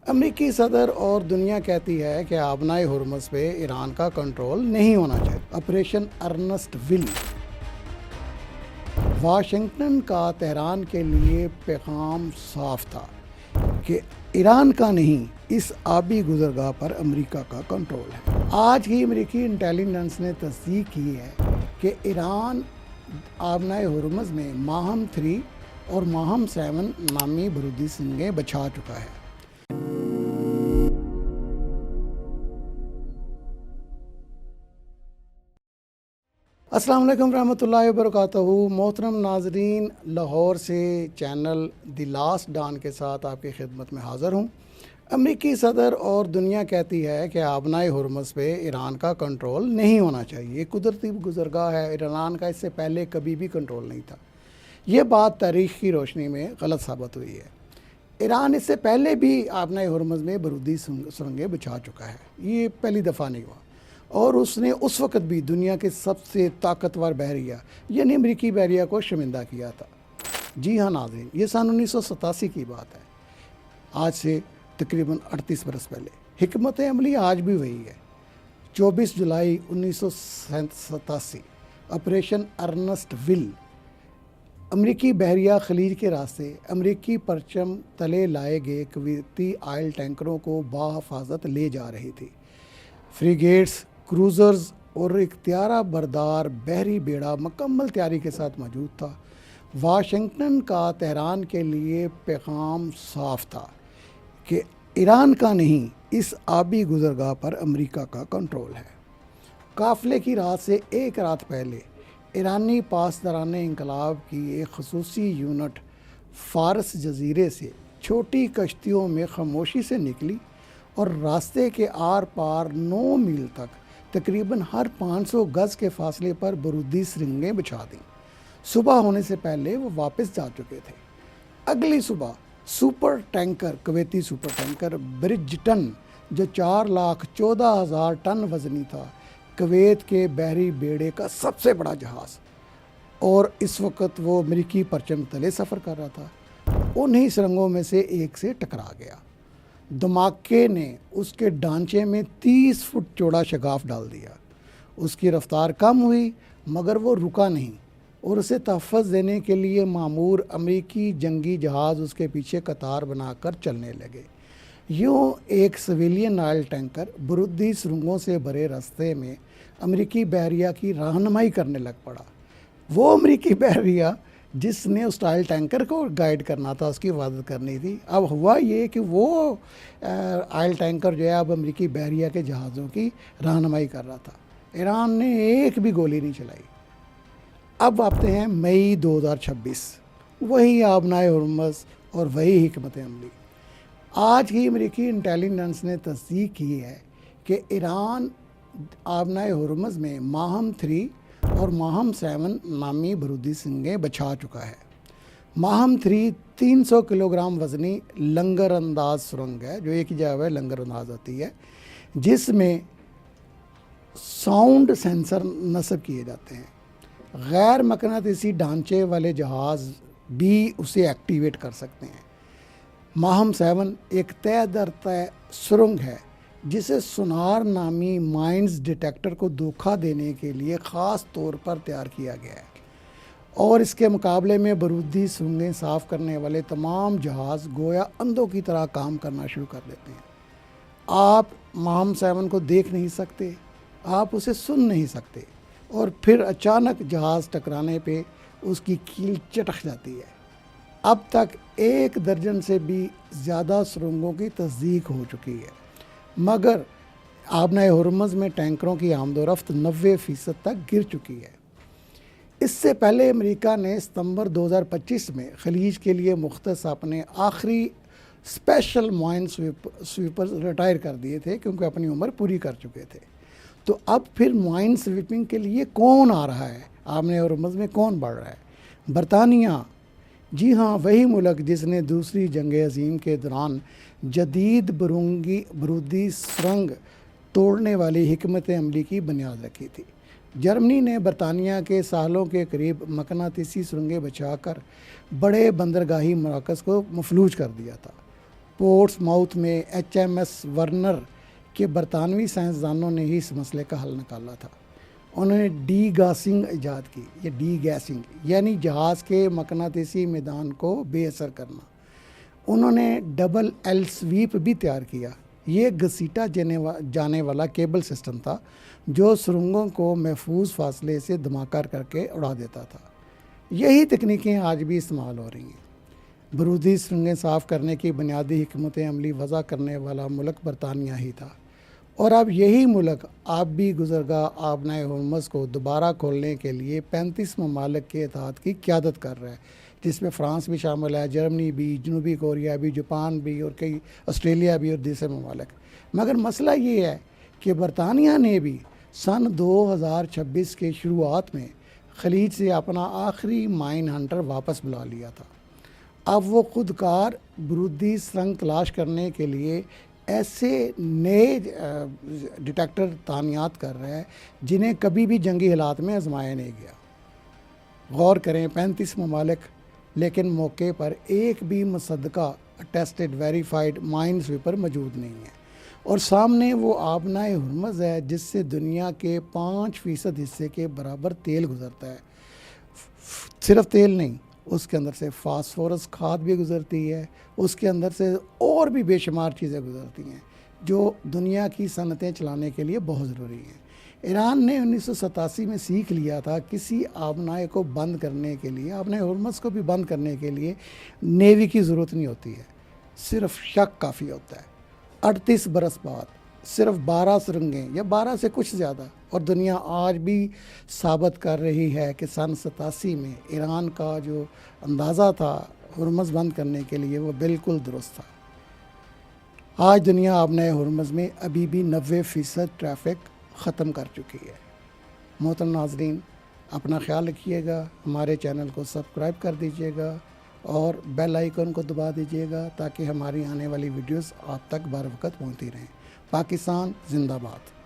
امریکی صدر اور دنیا کہتی ہے کہ آبنائے ہرمز پہ ایران کا کنٹرول نہیں ہونا چاہیے۔ آپریشن ارنسٹ ول۔ واشنگٹن کا تہران کے لیے پیغام صاف تھا کہ ایران کا نہیں، اس آبی گزرگاہ پر امریکہ کا کنٹرول ہے۔ آج ہی امریکی انٹیلیجنس نے تصدیق کی ہے کہ ایران آبنائے ہرمز میں ماہم 3 اور ماہم 7 نامی بارودی سنگیں بچھا چکا ہے۔ السلام علیکم ورحمۃ اللہ وبرکاتہ۔ محترم ناظرین، لاہور سے چینل دی لاسٹ ڈان کے ساتھ آپ کی خدمت میں حاضر ہوں۔ امریکی صدر اور دنیا کہتی ہے کہ آبنائے ہرمز پہ ایران کا کنٹرول نہیں ہونا چاہیے۔ یہ قدرتی گزرگاہ ہے، ایران کا اس سے پہلے کبھی بھی کنٹرول نہیں تھا۔ یہ بات تاریخ کی روشنی میں غلط ثابت ہوئی ہے۔ ایران اس سے پہلے بھی آبنائے ہرمز میں بارودی سرنگیں بچھا چکا ہے، یہ پہلی دفعہ نہیں ہوا، اور اس نے اس وقت بھی دنیا کے سب سے طاقتور بحریہ یعنی امریکی بحریہ کو شرمندہ کیا تھا۔ جی ہاں ناظرین، یہ سن 1987 کی بات ہے، آج سے تقریباً 38 برس پہلے۔ حکمت عملی آج بھی وہی ہے۔ 24 جولائی 1987 آپریشن ارنسٹ ول۔ امریکی بحریہ خلیج کے راستے امریکی پرچم تلے لائے گئے کویتی آئل ٹینکروں کو بحفاظت لے جا رہی تھی۔ فریگیٹس، کروزرز اور اختیارہ بردار بحری بیڑا مکمل تیاری کے ساتھ موجود تھا۔ واشنگٹن کا تہران کے لیے پیغام صاف تھا کہ ایران کا نہیں، اس آبی گزرگاہ پر امریکہ کا کنٹرول ہے۔ قافلے کی رات سے ایک رات پہلے ایرانی پاسداران انقلاب کی ایک خصوصی یونٹ فارس جزیرے سے چھوٹی کشتیوں میں خاموشی سے نکلی اور راستے کے آر پار 9 میل تک تقریباً ہر 500 گز کے فاصلے پر بارودی سرنگیں بچھا دیں۔ صبح ہونے سے پہلے وہ واپس جا چکے تھے۔ اگلی صبح سپر ٹینکر، کویتی سپر ٹینکر برجٹن، جو 4,14,000 ٹن وزنی تھا، کویت کے بحری بیڑے کا سب سے بڑا جہاز، اور اس وقت وہ امریکی پرچم تلے سفر کر رہا تھا، انہی سرنگوں میں سے ایک سے ٹکرا گیا۔ دھماکے نے اس کے ڈھانچے میں 30 فٹ چوڑا شگاف ڈال دیا۔ اس کی رفتار کم ہوئی مگر وہ رکا نہیں، اور اسے تحفظ دینے کے لیے معمور امریکی جنگی جہاز اس کے پیچھے قطار بنا کر چلنے لگے۔ یوں ایک سویلین آئل ٹینکر بارودی سرنگوں سے بھرے راستے میں امریکی بحریہ کی رہنمائی کرنے لگ پڑا۔ وہ امریکی بحریہ جس نے اس آئل ٹینکر کو گائیڈ کرنا تھا، اس کی حفاظت کرنی تھی، اب ہوا یہ کہ وہ آئل ٹینکر جو ہے اب امریکی بحریہ کے جہازوں کی رہنمائی کر رہا تھا۔ ایران نے ایک بھی گولی نہیں چلائی۔ اب آتے ہیں مئی 2026، وہی آبنائے ہرمز اور وہی حکمت عملی۔ آج ہی امریکی انٹیلیجنس نے تصدیق کی ہے کہ ایران آبنائے ہرمز میں ماہم 3 اور ماہم 7 نامی بارودی سنگیں بچھا چکا ہے۔ ماہم 3 300 کلوگرام وزنی لنگر انداز سرنگ ہے، جو ایک ہی جگہ ہے لنگر انداز ہوتی ہے، جس میں ساؤنڈ سینسر نصب کیے جاتے ہیں۔ غیر مقناطیسی ڈھانچے والے جہاز بھی اسے ایکٹیویٹ کر سکتے ہیں۔ ماہم 7 ایک طے در طے سرنگ ہے جسے سونار نامی مائنز ڈیٹیکٹر کو دھوکہ دینے کے لیے خاص طور پر تیار کیا گیا ہے، اور اس کے مقابلے میں بارودی سرنگیں صاف کرنے والے تمام جہاز گویا اندھوں کی طرح کام کرنا شروع کر دیتے ہیں۔ آپ ماہم 7 کو دیکھ نہیں سکتے، آپ اسے سن نہیں سکتے، اور پھر اچانک جہاز ٹکرانے پہ اس کی کیل چٹک جاتی ہے۔ اب تک 1 درجن سے بھی زیادہ سرنگوں کی تصدیق ہو چکی ہے، مگر آبنائے ہرمز میں ٹینکروں کی آمد و رفت 90% تک گر چکی ہے۔ اس سے پہلے امریکہ نے ستمبر 2025 میں خلیج کے لیے مختص اپنے آخری اسپیشل مائن سویپر ریٹائر کر دیے تھے، کیونکہ اپنی عمر پوری کر چکے تھے۔ تو اب پھر مائن سویپنگ کے لیے کون آ رہا ہے؟ آبنائے ہرمز میں کون بڑھ رہا ہے؟ برطانیہ۔ جی ہاں، وہی ملک جس نے دوسری جنگ عظیم کے دوران جدید بارودی سرنگ توڑنے والی حکمت عملی کی بنیاد رکھی تھی۔ جرمنی نے برطانیہ کے ساحلوں کے قریب مقناطیسی سرنگیں بچھا کر بڑے بندرگاہی مراکز کو مفلوج کر دیا تھا، پورٹس ماؤتھ میں HMS ورنر کے برطانوی سائنسدانوں نے ہی اس مسئلے کا حل نکالا تھا۔ انہوں نے ڈی گاسنگ ایجاد کی، یہ ڈی گیسنگ یعنی جہاز کے مقناطیسی میدان کو بے اثر کرنا۔ انہوں نے ڈبل ایل سویپ بھی تیار کیا، یہ گھسیٹا جانے والا کیبل سسٹم تھا جو سرنگوں کو محفوظ فاصلے سے دھماکہ کر کے اڑا دیتا تھا۔ یہی تکنیکیں آج بھی استعمال ہو رہی ہیں۔ برودی سرنگیں صاف کرنے کی بنیادی حکمت عملی وضع کرنے والا ملک برطانیہ ہی تھا، اور اب یہی ملک آبی گزرگاہ آبنائے ہرمز کو دوبارہ کھولنے کے لیے 35 ممالک کے اتحاد کی قیادت کر رہا ہے، جس میں فرانس بھی شامل ہے، جرمنی بھی، جنوبی کوریا بھی، جاپان بھی، اور کئی آسٹریلیا بھی اور دوسرے ممالک۔ مگر مسئلہ یہ ہے کہ برطانیہ نے بھی سن 2026 کے شروعات میں خلیج سے اپنا آخری مائن ہنٹر واپس بلا لیا تھا۔ اب وہ خود کار برودی سرنگ تلاش کرنے کے لیے ایسے نئے ڈیٹیکٹر تعینات کر رہا ہے جنہیں کبھی بھی جنگی حالات میں آزمایا نہیں گیا۔ غور کریں، 35 ممالک، لیکن موقع پر ایک بھی مصدقہ ٹیسٹڈ ویریفائڈ مائن سویپر موجود نہیں ہے، اور سامنے وہ آبنائے ہرمز ہے جس سے دنیا کے 5% حصے کے برابر تیل گزرتا ہے۔ صرف تیل نہیں، اس کے اندر سے فاسفورس کھاد بھی گزرتی ہے، اس کے اندر سے اور بھی بے شمار چیزیں گزرتی ہیں جو دنیا کی صنعتیں چلانے کے لیے بہت ضروری ہیں۔ ایران نے 1987 میں سیکھ لیا تھا کسی آبنائے کو بند کرنے کے لیے، آبنائے ہرمز کو بھی بند کرنے کے لیے نیوی کی ضرورت نہیں ہوتی ہے، صرف شک کافی ہوتا ہے۔ 38 برس بعد صرف 12 سرنگیں یا 12 سے کچھ زیادہ، اور دنیا آج بھی ثابت کر رہی ہے کہ سن 87 میں ایران کا جو اندازہ تھا ہرمز بند کرنے کے لیے وہ بالکل درست تھا۔ آج دنیا آبنائے ہرمز میں ابھی بھی 90% ٹریفک ختم کر چکی ہے۔ محترم ناظرین، اپنا خیال رکھیے گا، ہمارے چینل کو سبسکرائب کر دیجیے گا اور بیل آئیکن کو دبا دیجیے گا تاکہ ہماری آنے والی ویڈیوز آپ تک بر وقت پہنچتی رہیں۔ پاکستان زندہ باد۔